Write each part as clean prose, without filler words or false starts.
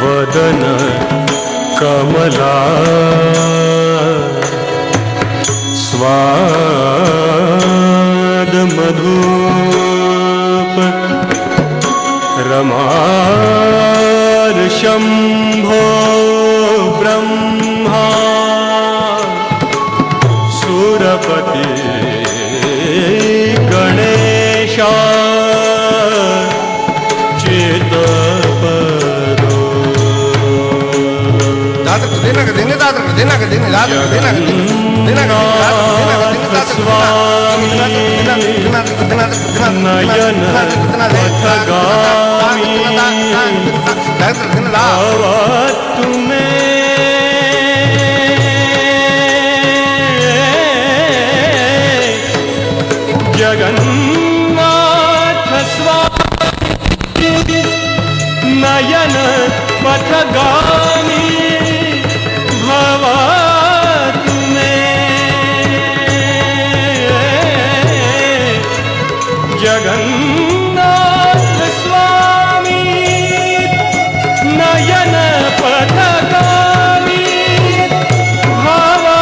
वदन कमला स्वाद मधुप रमार शंभो ब्रह्मा सुरपति गणेशा नयन पथगामी तुम्हें जगन्नाथ स्वामी नयन पथगामी भवा जगन्नाथ स्वामी नयन पथगामी भवा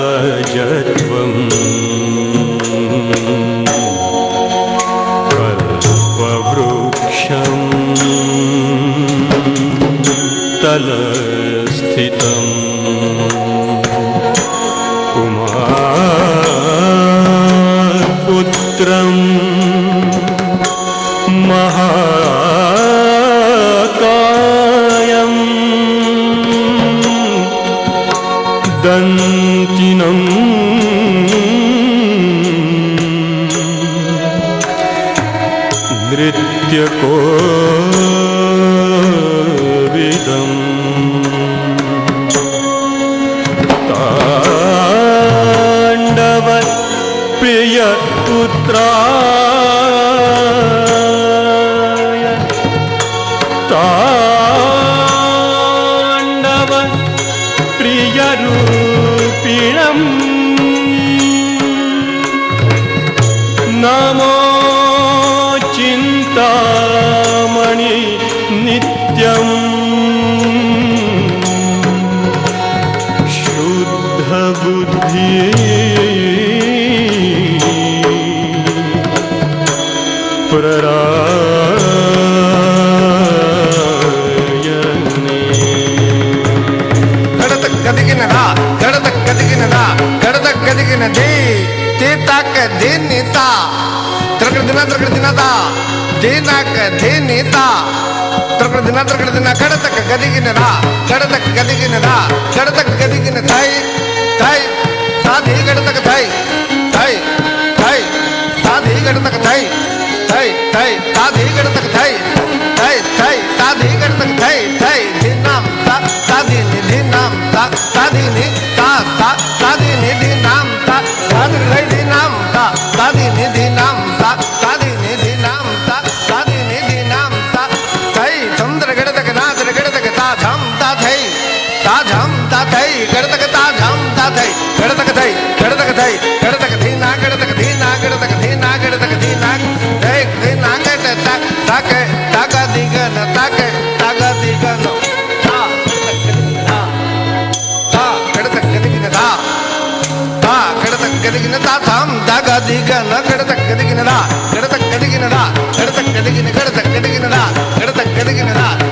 विघ्नराजत्वं कल्पवृक्षं तलस्थितं उमापुत्रं महाकायं दन्तिनं नृत्यकोविदं ताण्डव प्रियपुत्राय ताण्डव प्रियरूपिणम् नमो चिन्तामणि नित्यम् शुद्धबुद्धि प्ररायणे गडतगदिगिनदा तीताक देनिता त्रकदिना देनाक देनिता त्रकदिना गडतक गदिगिनदा गडतक गदिगिन थाई थाई साधी गडतक थाई थाई थाई साधी गडतक थाई थै थै ताधी गड़तक थै थै थै ताधी गड़तक थै थै धिनाम ता ताधी नि धिनाम ता ताधी नि ता ता ताधी नि धिनाम ता ताधी नि धिनाम ता ताधी नि धिनाम ता ताधी नि धिनाम ता ताधी नि धिनाम ता थै चंद्र गड़तक नादर गड़तक ता झम ता थै ता झम ता थै गड़तक ता झम ता थै गड़तक थै गड़तक थै गड़तक धीना गड़तक धीना गड़तक धीना गड़तक धीना थै धीना गट तक तक तक दिगन तक तक दिगन ता गड़तक दिगन ता ता गड़तक दिगन ता थम तक दिगन गड़तक दिगन ता गड़तक दिगन ता गड़तक दिगन गड़तक दिगन ता गड़तक दिगन ता